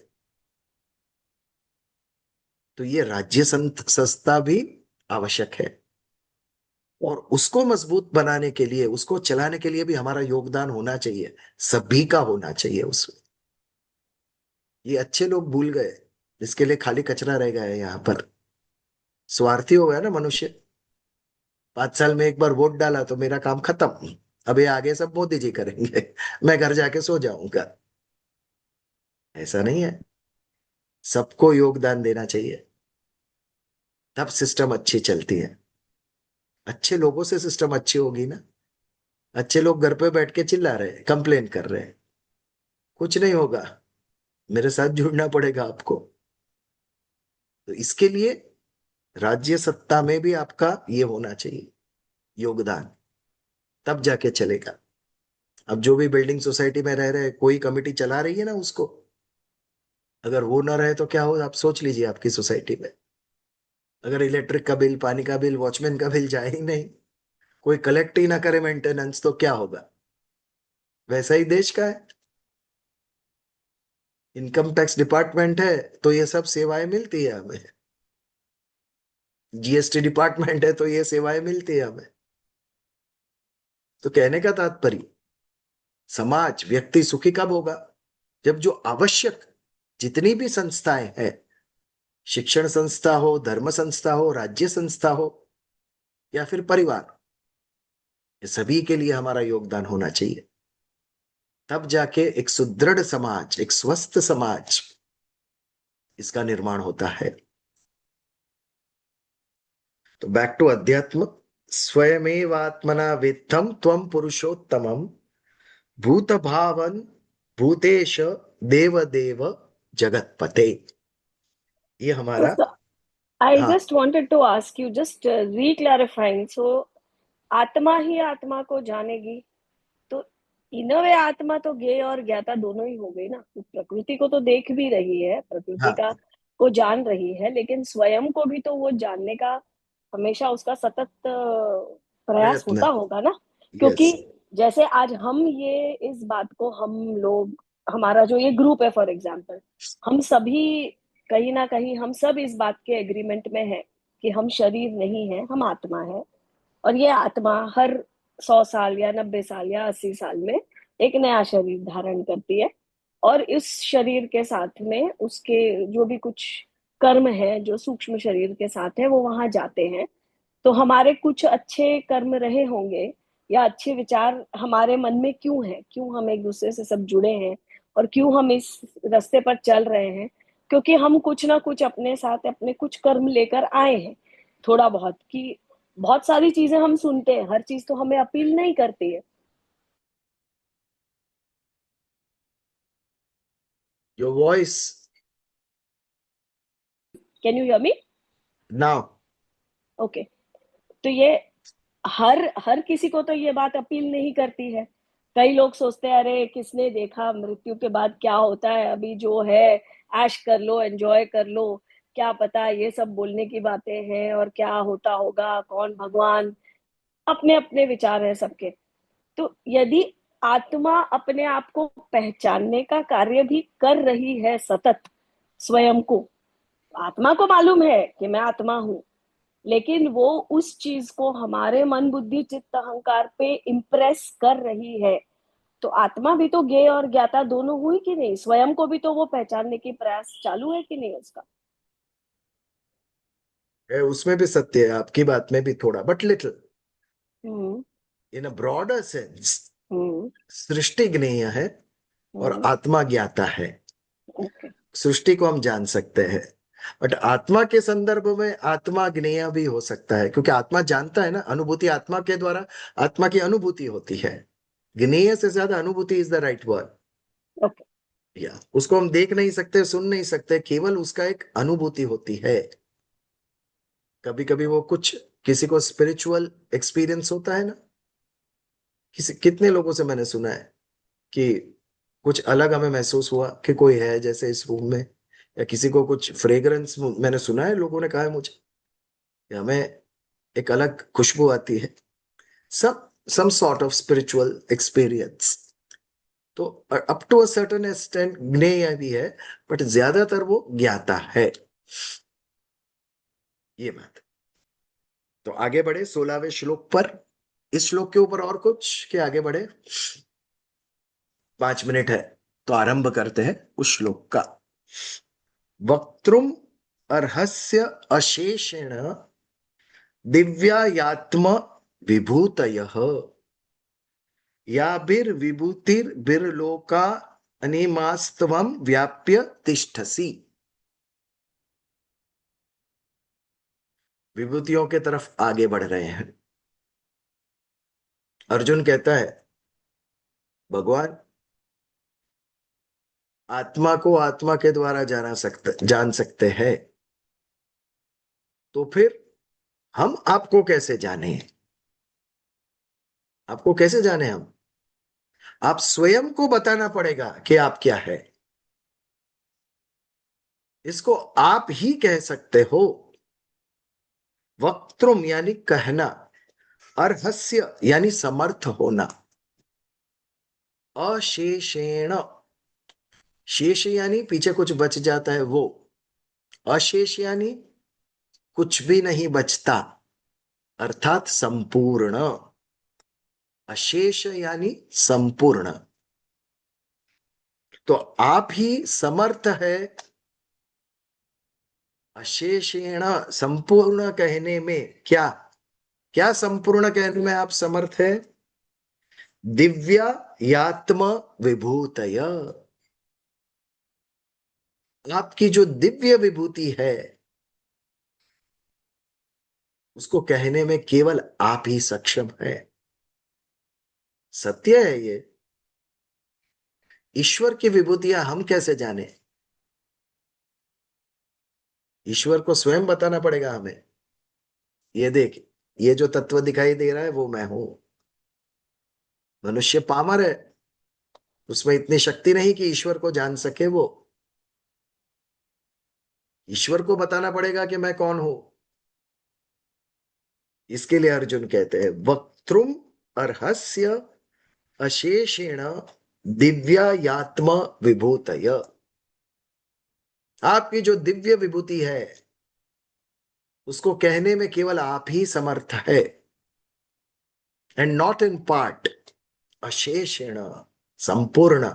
तो ये राज्य संस्था भी आवश्यक है, और उसको मजबूत बनाने के लिए, उसको चलाने के लिए भी हमारा योगदान होना चाहिए, सभी का होना चाहिए उसमें। ये अच्छे लोग भूल गए, जिसके लिए खाली कचरा रह गया है यहाँ पर। स्वार्थी हो गया ना मनुष्य। 5 साल में एक बार वोट डाला तो मेरा काम खत्म, अब ये आगे सब मोदी जी करेंगे, मैं घर जाके सो जाऊंगा। ऐसा नहीं है, सबको योगदान देना चाहिए, तब सिस्टम अच्छी चलती है। अच्छे लोगों से सिस्टम अच्छी होगी ना। अच्छे लोग घर पे बैठ के चिल्ला रहे हैं, कंप्लेन कर रहे हैं, कुछ नहीं होगा। मेरे साथ जुड़ना पड़ेगा आपको। तो इसके लिए राज्य सत्ता में भी आपका ये होना चाहिए योगदान, तब जाके चलेगा। अब जो भी बिल्डिंग सोसाइटी में रह रहे, कोई कमेटी चला रही है ना उसको, अगर वो ना रहे तो क्या हो? आप सोच लीजिए आपकी सोसाइटी में, अगर इलेक्ट्रिक का बिल, पानी का बिल, वॉचमैन का बिल जाए ही नहीं, कोई कलेक्ट ही ना करे मेंटेनेंस, तो क्या होगा? वैसा ही देश का है। इनकम टैक्स डिपार्टमेंट है तो ये सब सेवाएं मिलती है हमें, जीएसटी डिपार्टमेंट है तो ये सेवाएं मिलती है हमें। तो कहने का तात्पर्य, समाज, व्यक्ति सुखी कब होगा? जब जो आवश्यक जितनी भी संस्थाएं हैं, शिक्षण संस्था हो, धर्म संस्था हो, राज्य संस्था हो, या फिर परिवार, ये सभी के लिए हमारा योगदान होना चाहिए। तब जाके एक सुदृढ़ समाज, एक स्वस्थ समाज, इसका निर्माण होता है। तो बैक टू अध्यात्म। स्वयमेवात्मना वित्तम त्वम पुरुषोत्तमम, भूत भावन भूतेश देव देव जगतपते। ये हमारा। So I हाँ, just wanted to ask you, just re-clarifying. So आत्मा ही आत्मा को जानेगी, तो इन वे आत्मा तो ज्ञेय और ज्ञाता दोनों ही हो गई ना। तो प्रकृति को तो देख भी रही है, प्रकृति हाँ, का को जान रही है, लेकिन स्वयं को भी तो वो जानने का हमेशा उसका सतत प्रयास प्रयत्न। होता होगा ना। यस, क्योंकि जैसे आज हम ये इस बात को, हम लोग, हमारा जो ये ग्रुप है फॉर एग्जाम्पल, हम सभी कहीं ना कहीं हम सब इस बात के एग्रीमेंट में है कि हम शरीर नहीं है, हम आत्मा है, और ये आत्मा हर 100 साल या 90 साल या 80 साल में एक नया शरीर धारण करती है, और इस शरीर के साथ में उसके जो भी कुछ कर्म है जो सूक्ष्म शरीर के साथ है वो वहां जाते हैं। तो हमारे कुछ अच्छे कर्म रहे होंगे या अच्छे विचार हमारे मन में क्यों है, क्यों हम एक दूसरे से सब जुड़े हैं और क्यों हम इस रास्ते पर चल रहे हैं, क्योंकि हम कुछ ना कुछ अपने साथ अपने कुछ कर्म लेकर आए हैं। थोड़ा बहुत कि बहुत सारी चीजें हम सुनते हैं, हर चीज तो हमें अपील नहीं करती है। Your voice can you hear me? Now. Okay. तो ये हर हर किसी को तो ये बात अपील नहीं करती है। कई लोग सोचते हैं अरे किसने देखा मृत्यु के बाद क्या होता है, अभी जो है ऐश कर लो, एंजॉय कर लो, क्या पता ये सब बोलने की बातें हैं और क्या होता होगा, कौन भगवान, अपने अपने विचार है सबके। तो यदि आत्मा अपने आप को पहचानने का कार्य भी कर रही है सतत, स्वयं को, आत्मा को मालूम है कि मैं आत्मा हूं, लेकिन वो उस चीज को हमारे मन बुद्धि चित्त अहंकार पे इम्प्रेस कर रही है, तो आत्मा भी तो ज्ञेय और ज्ञाता दोनों हुई कि नहीं? स्वयं को भी तो वो पहचानने की प्रयास चालू है कि नहीं उसका? उसमें भी सत्य है, आपकी बात में भी थोड़ा, but little. Hmm. In a broader sense hmm. सृष्टि ज्ञेय है और हम्म। आत्मा ज्ञाता है। ओके। सृष्टि को हम जान सकते हैं, बट आत्मा के संदर्भ में आत्मा ज्ञेय भी हो सकता है, क्योंकि आत्मा जानता है ना, अनुभूति आत्मा के द्वारा आत्मा की अनुभूति होती है। ज्ञेय से ज्यादा अनुभूति is the right word. Okay. या उसको हम देख नहीं सकते, सुन नहीं सकते, केवल उसका एक अनुभूति होती है। कभी कभी वो कुछ, किसी को स्पिरिचुअल एक्सपीरियंस होता है ना, किसी कितने लोगों से मैंने सुना है कि कुछ अलग हमें महसूस हुआ कि कोई है जैसे इस रूम में, या किसी को कुछ फ्रेग्रेंस, मैंने सुना है, लोगों ने कहा है मुझे कि हमें एक अलग खुशबू आती है। सब some sort of spiritual experience. तो up to a certain extent ज्ञेय भी है, बट ज्यादातर वो ज्ञाता है। ये बात। तो आगे बढ़े 16वें श्लोक पर। इस श्लोक के ऊपर और कुछ के आगे बढ़े? 5 मिनट है, तो आरंभ करते हैं उस श्लोक का। वक्तृम अर्हस्य अशेषेण दिव्यायात्म विभूतयः याभिर्विभूतिर्बिर्लोका अनिमास्तवम व्याप्य तिष्ठसि। विभूतियों के तरफ आगे बढ़ रहे हैं। अर्जुन कहता है, भगवान, आत्मा को आत्मा के द्वारा जान सकते हैं, तो फिर हम आपको कैसे जाने? आपको कैसे जाने हम? आप स्वयं को बताना पड़ेगा कि आप क्या है। इसको आप ही कह सकते हो। वक्तृम यानी कहना, अर्हस्य यानी समर्थ होना, अशेषेण, शेष यानी पीछे कुछ बच जाता है वो, अशेष यानी कुछ भी नहीं बचता, अर्थात संपूर्ण। अशेष यानी संपूर्ण। तो आप ही समर्थ है अशेषेण, संपूर्ण कहने में। क्या क्या संपूर्ण कहने में आप समर्थ है? दिव्या यात्म विभूतय, आपकी जो दिव्य विभूति है उसको कहने में केवल आप ही सक्षम है। सत्य है ये। ईश्वर की विभूतियां हम कैसे जाने? ईश्वर को स्वयं बताना पड़ेगा हमें। ये देख, ये जो तत्व दिखाई दे रहा है वो मैं हूं। मनुष्य पामर है, उसमें इतनी शक्ति नहीं कि ईश्वर को जान सके वो। ईश्वर को बताना पड़ेगा कि मैं कौन हूं। इसके लिए अर्जुन कहते हैं, वक्तृम अर्हस्य अशेषेण दिव्यायात्म विभूतय, आपकी जो दिव्य विभूति है उसको कहने में केवल आप ही समर्थ है, एंड नॉट इन पार्ट, अशेषेण, संपूर्ण।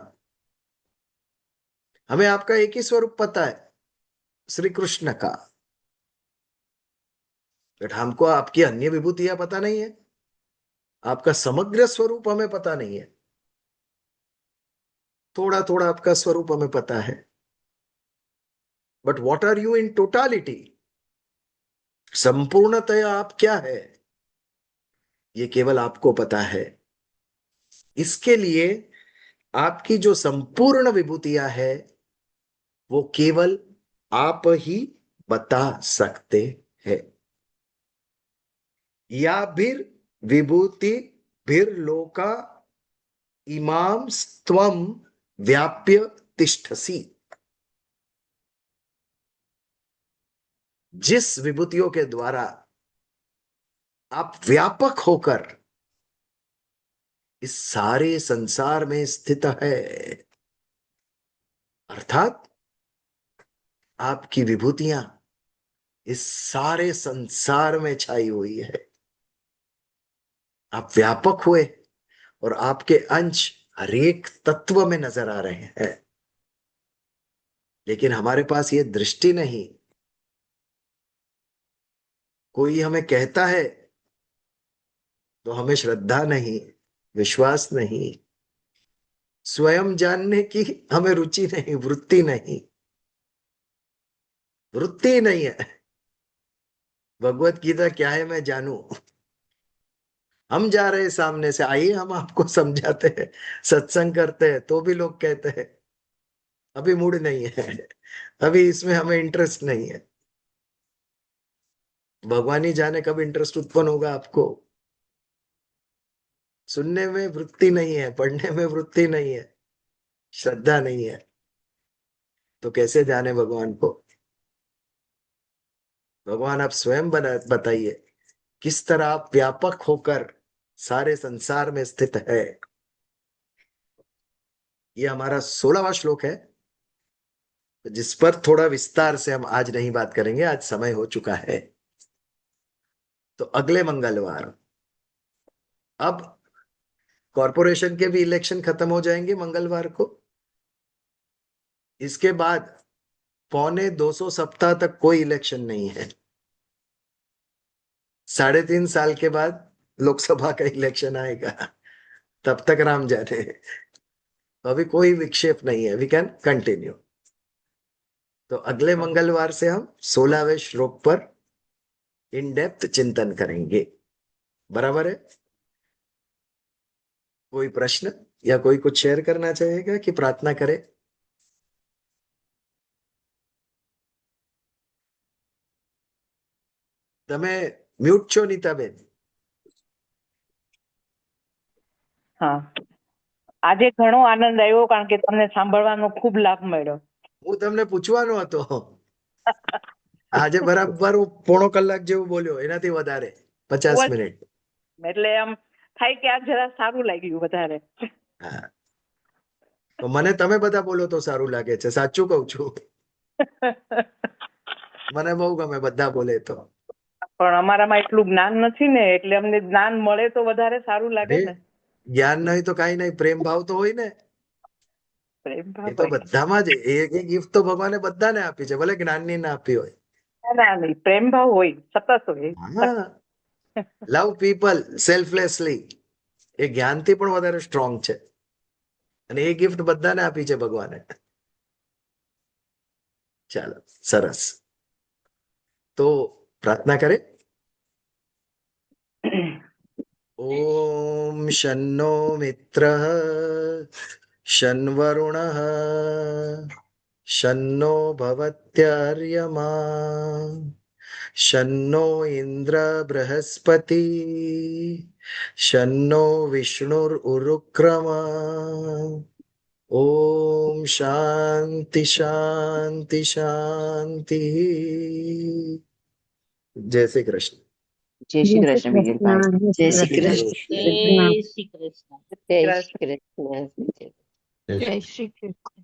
हमें आपका एक ही स्वरूप पता है, श्री कृष्ण का, बट हमको आपकी अन्य विभूतियां पता नहीं है, आपका समग्र स्वरूप हमें पता नहीं है। थोड़ा थोड़ा आपका स्वरूप हमें पता है, but what are you in totality, संपूर्णतया आप क्या है, ये केवल आपको पता है। इसके लिए आपकी जो संपूर्ण विभूतियां है वो केवल आप ही बता सकते हैं। या फिर विभूति भीर लोका इमाम त्वम व्याप्य तिष्ठसी, जिस विभूतियों के द्वारा आप व्यापक होकर इस सारे संसार में स्थित है, अर्थात आपकी विभूतियां इस सारे संसार में छाई हुई है। आप व्यापक हुए और आपके अंश हरेक तत्व में नजर आ रहे हैं, लेकिन हमारे पास ये दृष्टि नहीं। कोई हमें कहता है तो हमें श्रद्धा नहीं, विश्वास नहीं, स्वयं जानने की हमें रुचि नहीं, वृत्ति नहीं, वृत्ति नहीं है। भगवत गीता क्या है मैं जानूं। हम जा रहे हैं सामने से, आइए हम आपको समझाते हैं, सत्संग करते हैं, तो भी लोग कहते हैं अभी मूड नहीं है, अभी इसमें हमें इंटरेस्ट नहीं है। भगवान ही जाने कब इंटरेस्ट उत्पन्न होगा आपको। सुनने में वृत्ति नहीं है, पढ़ने में वृत्ति नहीं है, श्रद्धा नहीं है, तो कैसे जाने भगवान को। भगवान आप स्वयं बताइए किस तरह आप व्यापक होकर सारे संसार में स्थित है। ये हमारा 16वां श्लोक है, जिस पर थोड़ा विस्तार से हम आज नहीं बात करेंगे, आज समय हो चुका है। तो अगले मंगलवार, अब कॉरपोरेशन के भी इलेक्शन खत्म हो जाएंगे मंगलवार को। इसके बाद 250 सप्ताह तक कोई इलेक्शन नहीं है। 3.5 साल के बाद लोकसभा का इलेक्शन आएगा, तब तक राम जाने। अभी कोई विक्षेप नहीं है, वी कैन कंटिन्यू। तो अगले मंगलवार से हम 16वें श्लोक पर इन डेप्थ चिंतन करेंगे, बराबर है। कोई प्रश्न या कोई कुछ शेयर करना चाहेगा कि प्रार्थना करे? તમે મ્યુટ છો નીતાબેન? હા, આજે ઘણો આનંદ આવ્યો કારણ કે તમને સાંભળવાનો ખૂબ લાભ મળ્યો. હું તમને પૂછવાનો હતો, આજે બરાબર હું 1/4 કલાક જેવું બોલ્યો, એનાથી વધારે 50 મિનિટ. એટલે આમ થાય કે આ જરા સારું લાગ્યું વધારે. હા, તો મને તમે બધા બોલો તો સારું લાગે છે, સાચું કહું છું. મને બહુ ગમે બધા બોલે તો. પણ અમારામાં એટલું જ્ઞાન નથી ને, એટલે અમને જ્ઞાન મળે તો વધારે સારું લાગે ને. જ્ઞાન નહીં તો કઈ નહીં, પ્રેમ ભાવ તો હોય ને. પ્રેમ એ ભાવ તો હોય. બધામાં જ એક ગિફ્ટ તો ભગવાને બધાને આપી છે, ભલે જ્ઞાનની ના આપી હોય. ના નહીં, પ્રેમ ભાવ હોય, સતત હોય. હા, લવ પીપલ સેલ્ફલેસલી, એ જ્ઞાનથી પણ વધારે સ્ટ્રોંગ છે, અને એ ગિફ્ટ બધાને આપી છે ભગવાને. ચાલો, સરસ. તો પ્રાર્થના કરે. ઓમ શન્નો મિત્રઃ શન્વરુણઃ શન્નો ભવત્યાર્યમા शन्नो इंद्र बृहस्पति शन्नो विष्णुरुक्रम ओम शांति शांति शांति। जय श्री कृष्ण। जय श्री कृष्ण विजय भाई। जय श्री कृष्ण। जय श्री कृष्ण। जय श्री कृष्ण। जय श्री कृष्ण।